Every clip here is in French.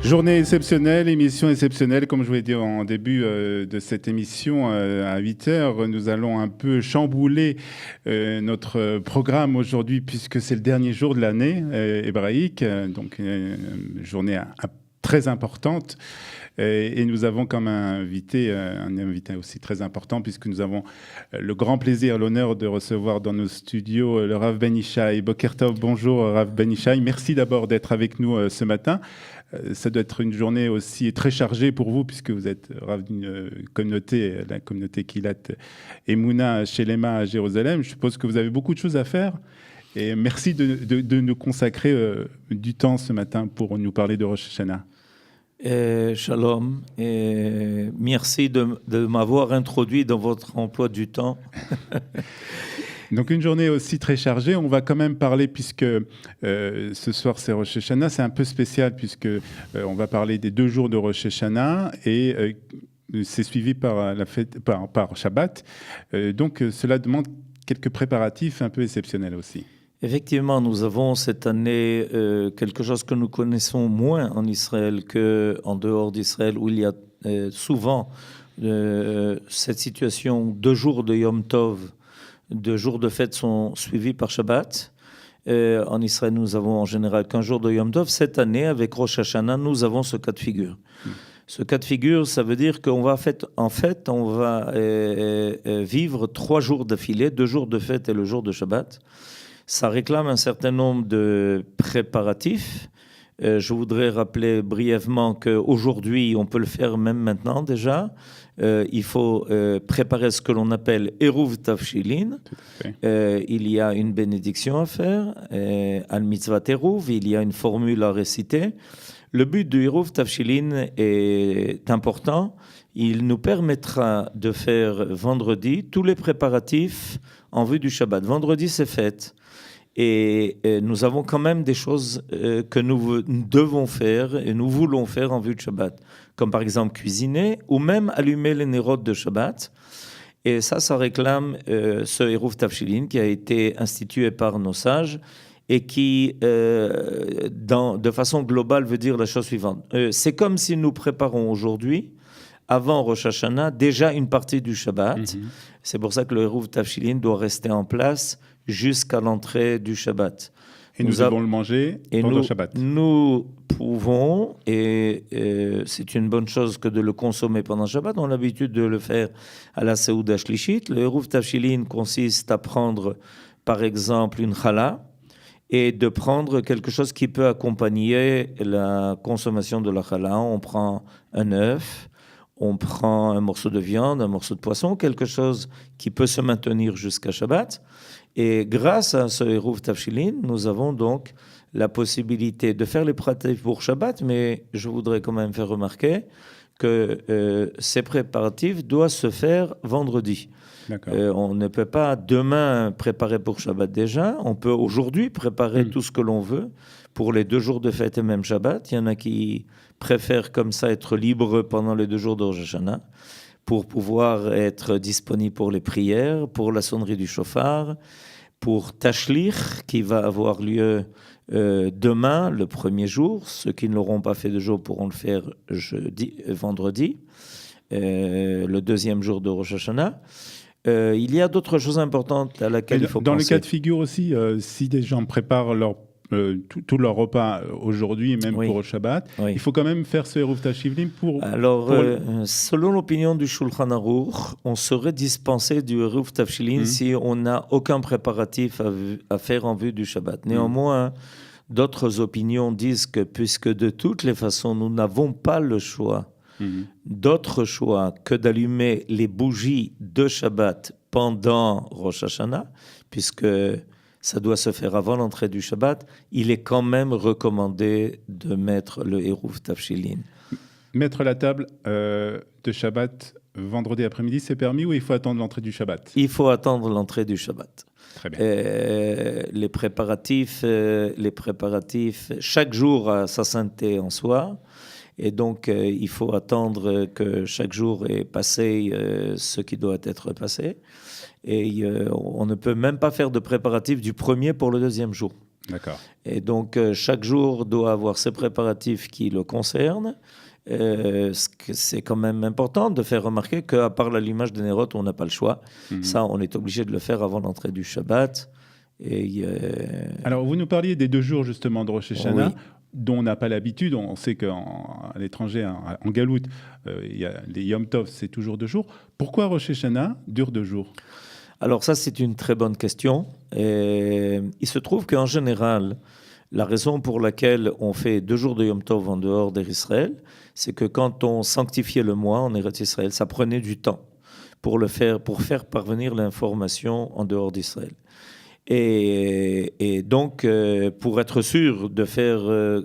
Journée exceptionnelle, émission exceptionnelle. Comme je vous l'ai dit en début de cette émission, à 8h, nous allons un peu chambouler notre programme aujourd'hui puisque c'est le dernier jour de l'année hébraïque, donc une journée très importante. Et nous avons comme invité, un invité aussi très important, puisque nous avons le grand plaisir, l'honneur de recevoir dans nos studios le Rav Ben Ishai. Boker Tov, bonjour Rav Ben Ishai. Merci d'abord d'être avec nous ce matin. Ça doit être une journée aussi très chargée pour vous, puisque vous êtes Rav d'une communauté, la communauté Kilat Emouna Shelema à Jérusalem. Je suppose que vous avez beaucoup de choses à faire. Et merci de nous consacrer du temps ce matin pour nous parler de Rosh Hashanah. Shalom, et merci de m'avoir introduit dans votre emploi du temps. Donc une journée aussi très chargée. On va quand même parler, puisque ce soir c'est Rosh Hashanah, c'est un peu spécial puisque on va parler des 2 jours de Rosh Hashanah et c'est suivi par la fête, par Shabbat. Donc cela demande quelques préparatifs un peu exceptionnels aussi. Effectivement, nous avons cette année quelque chose que nous connaissons moins en Israël qu'en dehors d'Israël, où il y a souvent cette situation, 2 jours de Yom Tov, 2 jours de fête sont suivis par Shabbat. En Israël, nous avons en général qu'1 jour de Yom Tov. Cette année, avec Rosh Hashanah, nous avons ce cas de figure. Ce cas de figure, ça veut dire qu'on va on va vivre 3 jours d'affilée, 2 jours de fête et le jour de Shabbat. Ça réclame un certain nombre de préparatifs. Je voudrais rappeler brièvement qu'aujourd'hui, on peut le faire même maintenant déjà. Il faut préparer ce que l'on appelle Eruv Tafshilin. Il y a une bénédiction à faire, Al Mitzvah Eruv, il y a une formule à réciter. Le but du Eruv Tafshilin est important. Il nous permettra de faire vendredi tous les préparatifs en vue du Shabbat. Vendredi, c'est fête. Et nous avons quand même des choses que nous devons faire et nous voulons faire en vue de Shabbat, comme par exemple cuisiner ou même allumer les nérodes de Shabbat. Et ça réclame ce Eruv Tafshilin qui a été institué par nos sages et qui, de façon globale, veut dire la chose suivante. C'est comme si nous préparons aujourd'hui, avant Rosh Hashanah, déjà une partie du Shabbat. C'est pour ça que le Eruv Tafshilin doit rester en place jusqu'à l'entrée du Shabbat. Et nous devons le manger pendant le Shabbat. Nous pouvons, et c'est une bonne chose que de le consommer pendant le Shabbat. On a l'habitude de le faire à la Seouda Shlishit. Le Eruv Tafshilin consiste à prendre, par exemple, une challah et de prendre quelque chose qui peut accompagner la consommation de la challah. On prend un œuf, on prend un morceau de viande, un morceau de poisson, quelque chose qui peut se maintenir jusqu'à Shabbat. Et grâce à ce Eruv Tafshilin, nous avons donc la possibilité de faire les préparatifs pour Shabbat, mais je voudrais quand même faire remarquer que ces préparatifs doivent se faire vendredi. On ne peut pas demain préparer pour Shabbat déjà. On peut aujourd'hui préparer tout ce que l'on veut pour les 2 jours de fête et même Shabbat. Il y en a qui préfèrent comme ça être libres pendant les 2 jours de Rosh Hashanah pour pouvoir être disponible pour les prières, pour la sonnerie du shofar, pour Tashlich qui va avoir lieu demain, le premier jour. Ceux qui ne l'auront pas fait de jour pourront le faire vendredi, le 2e jour de Rosh Hashanah. Il y a d'autres choses importantes à laquelle il faut penser. Dans le cas de figure aussi, si des gens préparent tout leur repas aujourd'hui, même pour le Shabbat, il faut quand même faire ce Eruv Tafshilin pour... Alors, selon l'opinion du Shulchan Aruch, on serait dispensé du Eruv Tafshilin si on n'a aucun préparatif à faire en vue du Shabbat. Néanmoins, d'autres opinions disent que puisque de toutes les façons, nous n'avons pas le choix, d'autre choix que d'allumer les bougies de Shabbat pendant Rosh Hashanah, puisque ça doit se faire avant l'entrée du Shabbat, il est quand même recommandé de mettre le Eruv Tafshilin. Mettre la table de Shabbat vendredi après-midi, c'est permis ou il faut attendre l'entrée du Shabbat? Il faut attendre l'entrée du Shabbat. Très bien. Les préparatifs, chaque jour a sa sainteté en soi. Et donc, il faut attendre que chaque jour ait passé ce qui doit être passé. Et on ne peut même pas faire de préparatifs du premier pour le 2e jour. D'accord. Et donc, chaque jour doit avoir ses préparatifs qui le concernent. C'est quand même important de faire remarquer qu'à part l'allumage des Néroth, on n'a pas le choix. Ça, on est obligé de le faire avant l'entrée du Shabbat. Alors, vous nous parliez des 2 jours justement de Rosh Hashanah, Oui. dont on n'a pas l'habitude. On sait qu'à l'étranger, en Galoute, il y a les Yom Tov, c'est toujours 2 jours. Pourquoi Rosh Hashanah dure 2 jours? Alors ça, c'est une très bonne question. Et il se trouve qu'en général, la raison pour laquelle on fait 2 jours de Yom Tov en dehors d'Israël, c'est que quand on sanctifiait le mois en Eretz Israël, ça prenait du temps pour faire parvenir l'information en dehors d'Israël. Et donc, pour être sûr de faire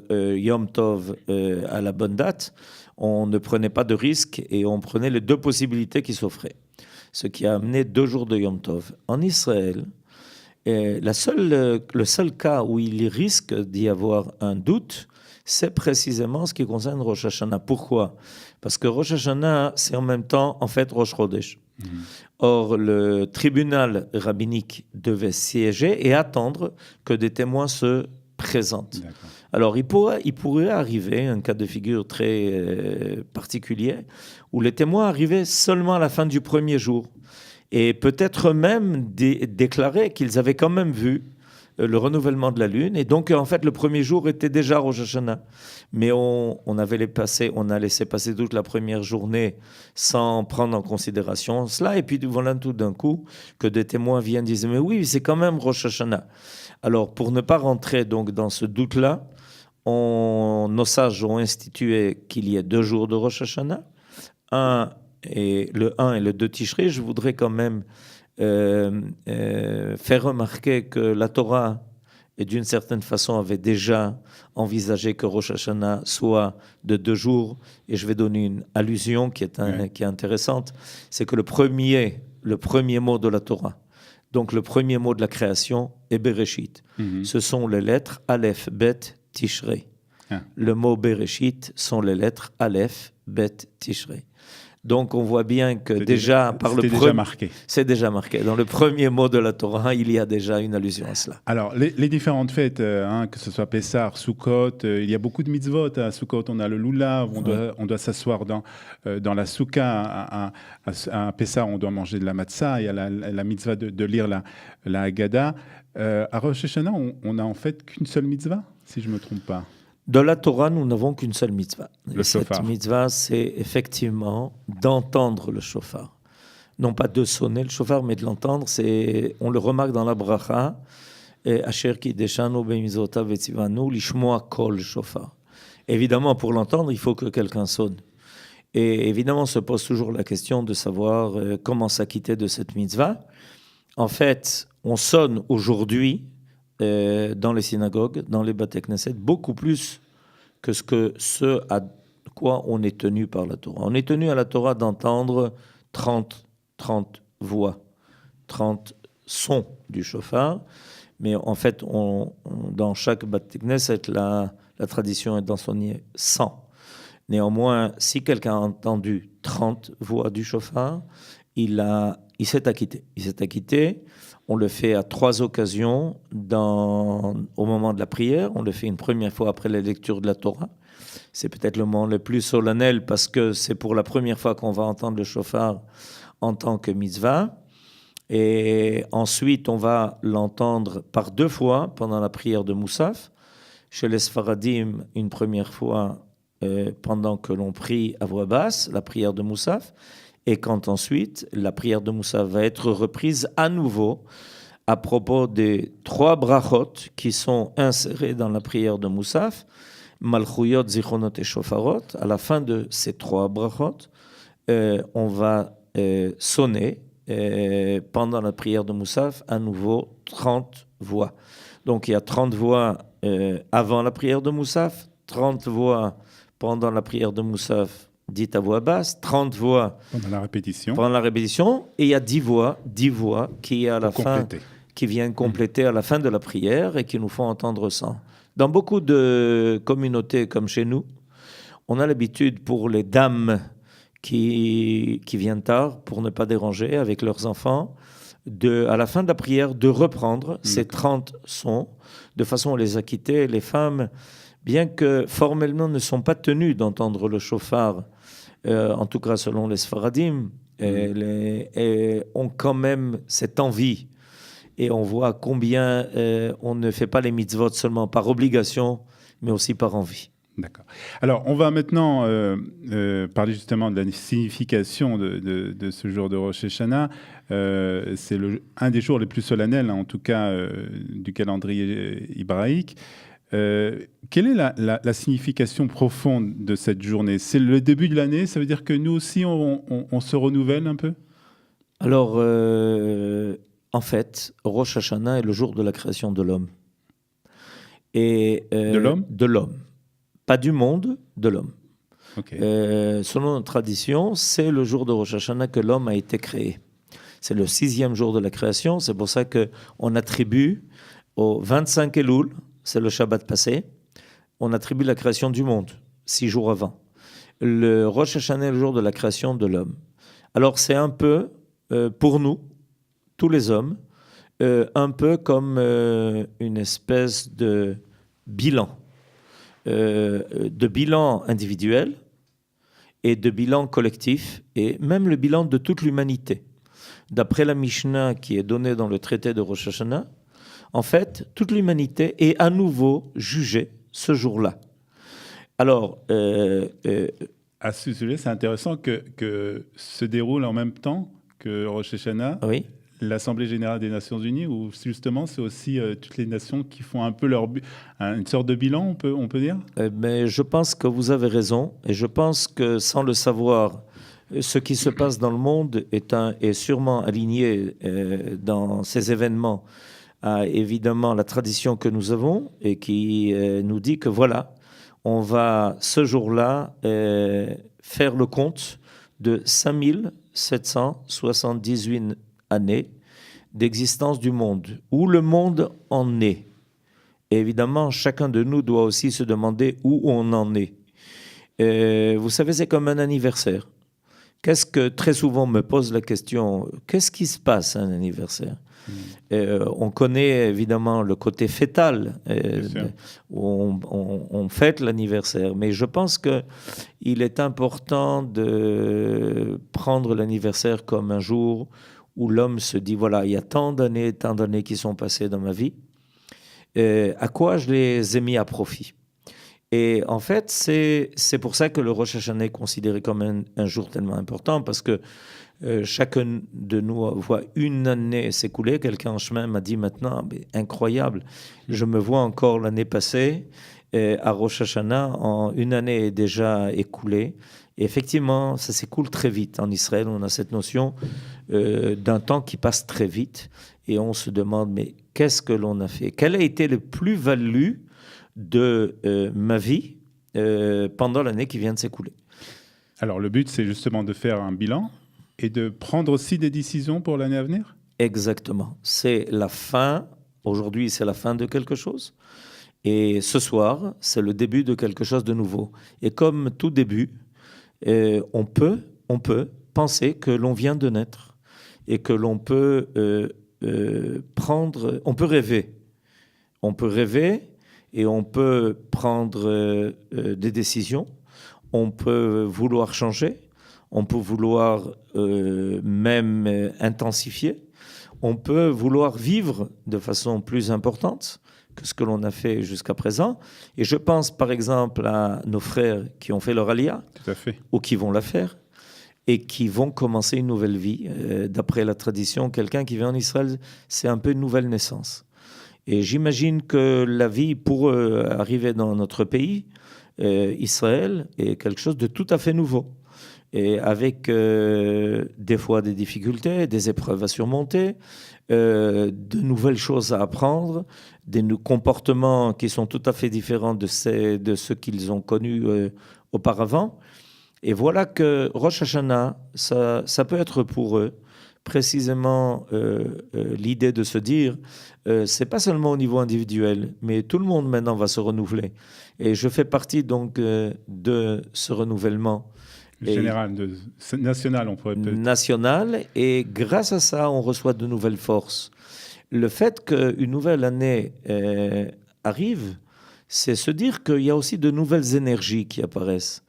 Yom Tov à la bonne date, on ne prenait pas de risque et on prenait les 2 possibilités qui s'offraient. Ce qui a amené 2 jours de Yom Tov. En Israël, le seul cas où il risque d'y avoir un doute, c'est précisément ce qui concerne Rosh Hashanah. Pourquoi? Parce que Rosh Hashanah, c'est en même temps, en fait, Rosh Chodesh. Or, le tribunal rabbinique devait siéger et attendre que des témoins se présentent. D'accord. Alors, il pourrait arriver un cas de figure très particulier où les témoins arrivaient seulement à la fin du premier jour et peut-être même déclarer qu'ils avaient quand même vu le renouvellement de la lune. Et donc, en fait, le premier jour était déjà Rosh Hashanah. Mais on a laissé passer toute la première journée sans prendre en considération cela. Et puis, voilà tout d'un coup que des témoins viennent dire « Mais oui, c'est quand même Rosh Hashanah ». Alors, pour ne pas rentrer donc dans ce doute-là, nos sages ont institué qu'il y ait 2 jours de Rosh Hashanah, le 1 et le 2 Tishrei. Je voudrais quand même faire remarquer que la Torah, et d'une certaine façon, avait déjà envisagé que Rosh Hashanah soit de 2 jours. Et je vais donner une allusion qui est intéressante. C'est que le premier mot de la Torah, donc le premier mot de la création, est Bereshit. Ce sont les lettres Aleph, Bet, Tishrei. Le mot Bereshit sont les lettres Aleph, Bet, Tishrei. Donc on voit bien que c'est déjà marqué. Dans le premier mot de la Torah, il y a déjà une allusion à cela. Alors les différentes fêtes, que ce soit Pessah, Sukkot, il y a beaucoup de mitzvot. À Sukkot, on a le lulav, on doit s'asseoir dans la souka. À Pessah, on doit manger de la matzah. Il y a la mitzvah de lire la Haggadah. À Rosh Hashanah, on n'a en fait qu'une seule mitzvah, si je ne me trompe pas. De la Torah, nous n'avons qu'une seule mitzvah. Le shofar. Cette mitzvah, c'est effectivement d'entendre le shofar. Non pas de sonner le shofar, mais de l'entendre. On le remarque dans la bracha. Asher kideshanu be'mizotav vetzivanu lishmoa kol shofar. Évidemment, pour l'entendre, il faut que quelqu'un sonne. Et évidemment, on se pose toujours la question de savoir comment s'acquitter de cette mitzvah. En fait, on sonne aujourd'hui dans les synagogues, dans les Bate Knesset, beaucoup plus que ce à quoi on est tenu par la Torah. On est tenu à la Torah d'entendre 30 voix, 30 sons du shofar, mais en fait, dans chaque Bate Knesset, la tradition est d'enseigner 100. Néanmoins, si quelqu'un a entendu 30 voix du shofar, il s'est acquitté. Il s'est acquitté. On le fait à 3 occasions au moment de la prière. On le fait une première fois après la lecture de la Torah. C'est peut-être le moment le plus solennel parce que c'est pour la première fois qu'on va entendre le shofar en tant que mitzvah. Et ensuite, on va l'entendre par 2 fois pendant la prière de Moussaf. Chez les Sfaradim, une première fois pendant que l'on prie à voix basse, la prière de Moussaf. Et quand ensuite, la prière de Moussaf va être reprise à nouveau à propos des 3 brachot qui sont insérés dans la prière de Moussaf, Malchuyot, Zichronot et Shofarot. À la fin de ces 3 brachot, on va sonner pendant la prière de Moussaf à nouveau 30 voix. Donc il y a 30 voix avant la prière de Moussaf, 30 voix pendant la prière de Moussaf dites à voix basse, 30 voix pendant la répétition, et il y a 10 voix qui à la fin, qui viennent compléter à la fin de la prière et qui nous font entendre ça. Dans beaucoup de communautés comme chez nous, on a l'habitude pour les dames qui viennent tard pour ne pas déranger avec leurs enfants, à la fin de la prière, de reprendre ces 30 sons, de façon à les acquitter. Les femmes, bien que formellement ne sont pas tenues d'entendre le shofar, en tout cas selon les Sfaradim, ont quand même cette envie. Et on voit combien on ne fait pas les mitzvot seulement par obligation, mais aussi par envie. D'accord. Alors, on va maintenant parler justement de la signification de ce jour de Rosh Hashanah. C'est un des jours les plus solennels, en tout cas, du calendrier hébraïque. Quelle est la signification profonde de cette journée? C'est le début de l'année, ça veut dire que nous aussi, on se renouvelle un peu? Alors, en fait, Rosh Hashanah est le jour de la création de l'homme. De l'homme? De l'homme. Pas du monde, de l'homme. Okay. Selon notre tradition, c'est le jour de Rosh Hashanah que l'homme a été créé. C'est le 6e jour de la création. C'est pour ça qu'on attribue au 25 Elul, c'est le Shabbat passé, on attribue la création du monde, 6 jours avant. Le Rosh Hashanah est le jour de la création de l'homme. Alors c'est un peu, pour nous, tous les hommes, un peu comme une espèce de bilan. De bilan individuel et de bilan collectif, et même le bilan de toute l'humanité. D'après la Mishnah qui est donnée dans le traité de Rosh Hashanah, en fait, toute l'humanité est à nouveau jugée ce jour-là. Alors, à ce sujet, c'est intéressant que se déroule en même temps que Rosh Hashanah. Oui. L'Assemblée générale des Nations Unies, où justement c'est aussi toutes les nations qui font un peu une sorte de bilan, on peut dire? Mais je pense que vous avez raison, et je pense que sans le savoir, ce qui se passe dans le monde est sûrement aligné dans ces événements à évidemment la tradition que nous avons, et qui nous dit que voilà, on va ce jour-là faire le compte de 5778 années d'existence du monde, où le monde en est. Et évidemment, chacun de nous doit aussi se demander où on en est. Vous savez, c'est comme un anniversaire. Qu'est-ce que très souvent on me pose la question, qu'est-ce qui se passe à un anniversaire? On connaît évidemment le côté fêtal, où on fête l'anniversaire, mais je pense qu'il est important de prendre l'anniversaire comme un jour où l'homme se dit, voilà, il y a tant d'années qui sont passées dans ma vie, à quoi je les ai mis à profit? Et en fait, c'est pour ça que le Rosh Hashanah est considéré comme un jour tellement important, parce que chacun de nous voit une année s'écouler. Quelqu'un en chemin m'a dit maintenant, mais incroyable, je me vois encore l'année passée, à Rosh Hashanah, une année est déjà écoulée. Et effectivement, ça s'écoule très vite. En Israël, on a cette notion d'un temps qui passe très vite, et on se demande, mais qu'est-ce que l'on a fait? Quelle a été le plus-value de ma vie pendant l'année qui vient de s'écouler? Alors, le but, c'est justement de faire un bilan et de prendre aussi des décisions pour l'année à venir? Exactement. C'est la fin. Aujourd'hui, c'est la fin de quelque chose. Et ce soir, c'est le début de quelque chose de nouveau. Et comme tout début, on peut penser que l'on vient de naître et que l'on peut on peut rêver. On peut rêver et on peut prendre des décisions. On peut vouloir changer. On peut vouloir même intensifier. On peut vouloir vivre de façon plus importante que ce que l'on a fait jusqu'à présent. Et je pense par exemple à nos frères qui ont fait leur Aliyah, tout à fait, ou qui vont la faire, et qui vont commencer une nouvelle vie. D'après la tradition, quelqu'un qui vient en Israël, c'est un peu une nouvelle naissance. Et j'imagine que la vie pour arriver dans notre pays, Israël, est quelque chose de tout à fait nouveau. Et avec des fois des difficultés, des épreuves à surmonter, de nouvelles choses à apprendre, des comportements qui sont tout à fait différents de ceux qu'ils ont connus auparavant. Et voilà que Rosh Hashanah, ça peut être pour eux précisément l'idée de se dire, c'est pas seulement au niveau individuel, mais tout le monde maintenant va se renouveler. Et je fais partie donc de ce renouvellement. Général, national, on pourrait peut-être. National, et grâce à ça, on reçoit de nouvelles forces. Le fait qu'une nouvelle année arrive, c'est se dire qu'il y a aussi de nouvelles énergies qui apparaissent.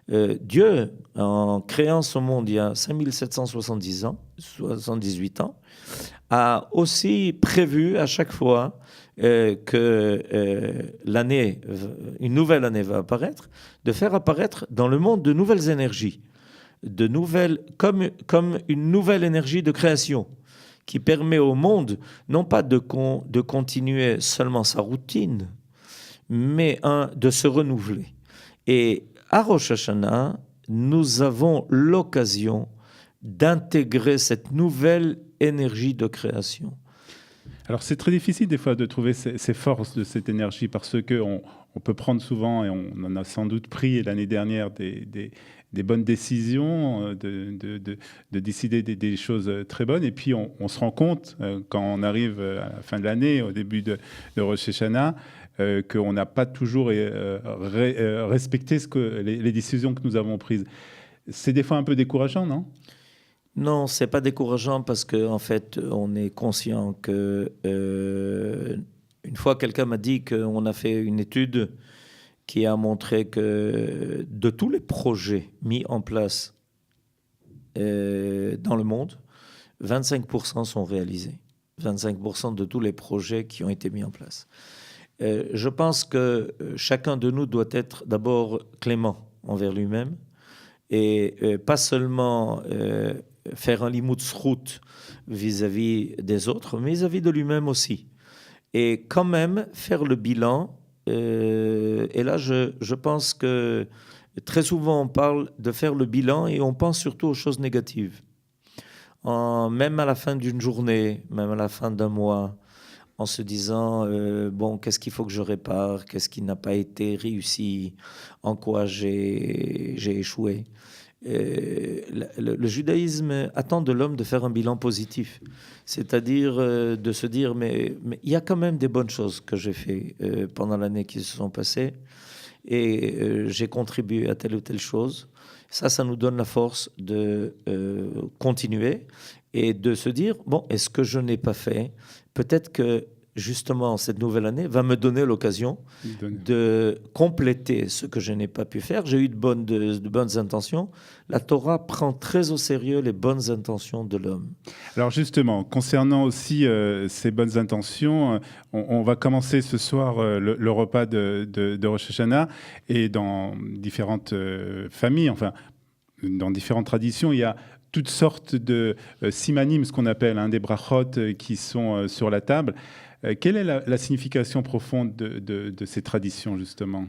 Dieu, en créant ce monde il y a 5770 ans, 78 ans, a aussi prévu à chaque fois que une nouvelle année va apparaître, de faire apparaître dans le monde de nouvelles énergies, comme une nouvelle énergie de création qui permet au monde non pas de continuer seulement sa routine, mais de se renouveler. Et à Rosh Hashanah, nous avons l'occasion d'intégrer cette nouvelle énergie de création. Alors c'est très difficile des fois de trouver ces forces de cette énergie parce qu'on peut prendre souvent, et on en a sans doute pris l'année dernière, des bonnes décisions, de décider des choses très bonnes. Et puis on se rend compte, quand on arrive à la fin de l'année, au début de Rosh Hashanah, qu'on n'a pas toujours respecté les décisions que nous avons prises. C'est des fois un peu décourageant, non ? Non, c'est pas décourageant parce qu'en fait, on est conscient que une fois, quelqu'un m'a dit qu'on a fait une étude qui a montré que de tous les projets mis en place dans le monde, 25% sont réalisés. 25% de tous les projets qui ont été mis en place. Je pense que chacun de nous doit être d'abord clément envers lui-même et pas seulement faire un limut zchut vis-à-vis des autres, mais vis-à-vis de lui-même aussi. Et quand même faire le bilan. Et là, je pense que très souvent, on parle de faire le bilan et on pense surtout aux choses négatives. Même à la fin d'une journée, même à la fin d'un mois, en se disant, bon, qu'est-ce qu'il faut que je répare, qu'est-ce qui n'a pas été réussi, en quoi j'ai échoué. Le judaïsme attend de l'homme de faire un bilan positif, c'est-à-dire de se dire mais il y a quand même des bonnes choses que j'ai fait pendant l'année qui se sont passées et j'ai contribué à telle ou telle chose. Ça nous donne la force de continuer et de se dire bon, est-ce que je n'ai pas fait ? Peut-être que justement, cette nouvelle année va me donner l'occasion de compléter ce que je n'ai pas pu faire. J'ai eu de bonnes intentions. La Torah prend très au sérieux les bonnes intentions de l'homme. Alors justement, concernant aussi ces bonnes intentions, on va commencer ce soir le repas de Rosh Hashanah et dans différentes familles, enfin, dans différentes traditions, il y a toutes sortes de simanim, ce qu'on appelle des brachot qui sont sur la table. Quelle est la signification profonde de ces traditions, justement ?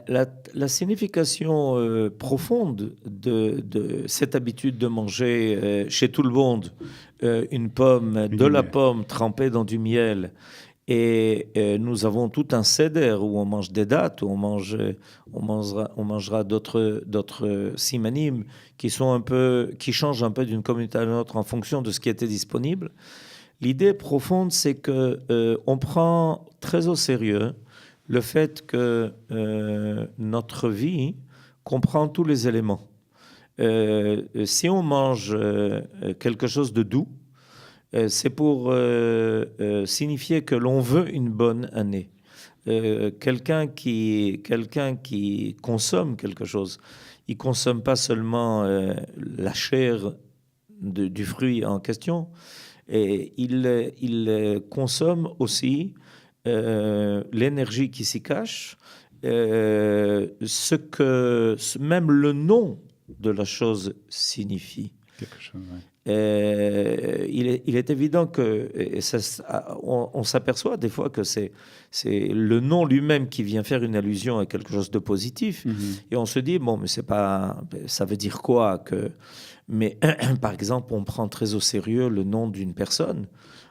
La signification profonde de cette habitude de manger chez tout le monde une pomme, de la pomme trempée dans du miel, et nous avons tout un seder où on mange des dattes, où on mangera d'autres simanim qui changent un peu d'une communauté à une autre en fonction de ce qui était disponible. L'idée profonde, c'est qu'on prend très au sérieux le fait que notre vie comprend tous les éléments. Si on mange quelque chose de doux, c'est pour signifier que l'on veut une bonne année. Quelqu'un qui consomme quelque chose, il ne consomme pas seulement la chair du fruit en question, et il consomme aussi l'énergie qui s'y cache, ce que même le nom de la chose signifie. Quelque chose, ouais. Il est évident que on s'aperçoit des fois que c'est le nom lui-même qui vient faire une allusion à quelque chose de positif. Et on se dit, bon, mais c'est pas, ça veut dire quoi que... Mais par exemple, on prend très au sérieux le nom d'une personne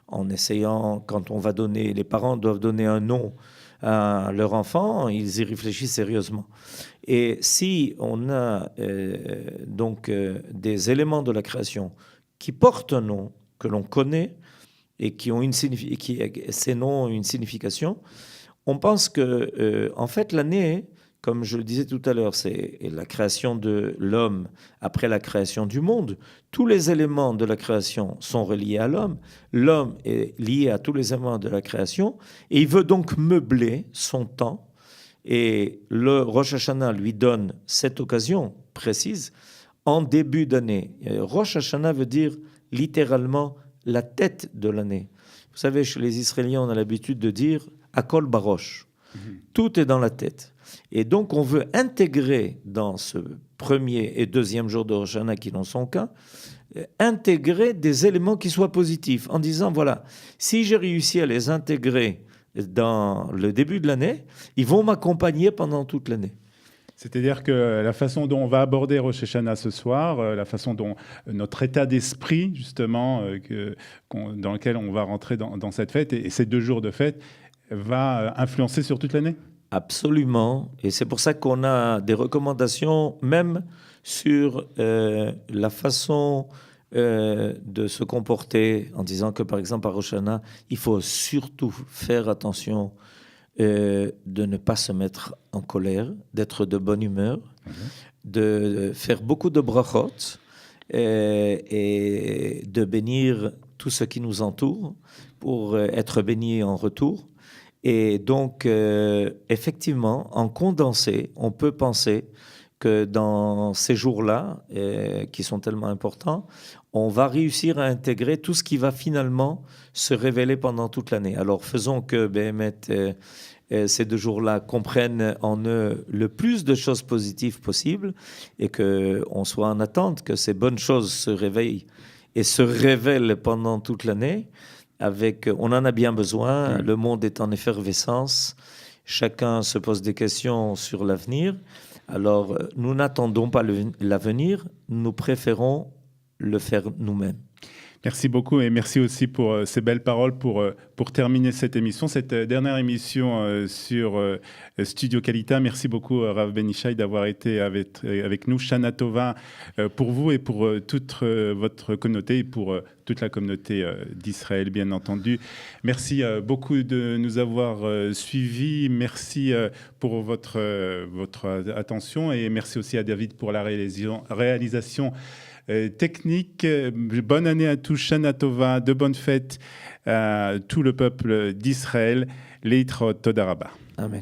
en essayant, quand on va donner, les parents doivent donner un nom à leur enfant, ils y réfléchissent sérieusement. Et si on a des éléments de la création qui portent un nom que l'on connaît et qui ont ces noms ont une signification, on pense que en fait l'année comme je le disais tout à l'heure, c'est la création de l'homme après la création du monde. Tous les éléments de la création sont reliés à l'homme. L'homme est lié à tous les éléments de la création et il veut donc meubler son temps. Et le Rosh Hashanah lui donne cette occasion précise en début d'année. Rosh Hashanah veut dire littéralement la tête de l'année. Vous savez, chez les Israéliens, on a l'habitude de dire « Akol Barosh ». Tout est dans la tête. Et donc, on veut intégrer dans ce premier et deuxième jour de Rosh Hashanah, qui n'en sont qu'un, intégrer des éléments qui soient positifs, en disant, voilà, si j'ai réussi à les intégrer dans le début de l'année, ils vont m'accompagner pendant toute l'année. C'est-à-dire que la façon dont on va aborder Rosh Hashanah ce soir, la façon dont notre état d'esprit, justement, dans lequel on va rentrer dans cette fête, et ces 2 jours de fête, va influencer sur toute l'année ? Absolument. Et c'est pour ça qu'on a des recommandations même sur la façon de se comporter, en disant que, par exemple, à Rosh Hashanah, il faut surtout faire attention de ne pas se mettre en colère, d'être de bonne humeur, de faire beaucoup de brachot et de bénir tout ce qui nous entoure pour être béni en retour. Et donc, effectivement, en condensé, on peut penser que dans ces jours-là, qui sont tellement importants, on va réussir à intégrer tout ce qui va finalement se révéler pendant toute l'année. Alors, faisons que Béhémet, ces 2 jours-là, comprennent en eux le plus de choses positives possibles et qu'on soit en attente que ces bonnes choses se réveillent et se révèlent pendant toute l'année. On en a bien besoin, le monde est en effervescence, chacun se pose des questions sur l'avenir. Alors, nous n'attendons pas l'avenir, nous préférons le faire nous-mêmes. Merci beaucoup et merci aussi pour ces belles paroles pour terminer cette émission, cette dernière émission sur Studio Kalita. Merci beaucoup Rav Ben Ishai d'avoir été avec nous. Shana Tova pour vous et pour toute votre communauté et pour toute la communauté d'Israël, bien entendu. Merci beaucoup de nous avoir suivis. Merci pour votre attention et merci aussi à David pour la réalisation technique. Bonne année à tous, Shana Tova, de bonnes fêtes à tout le peuple d'Israël. Leitrot, Toda Rabba. Amen.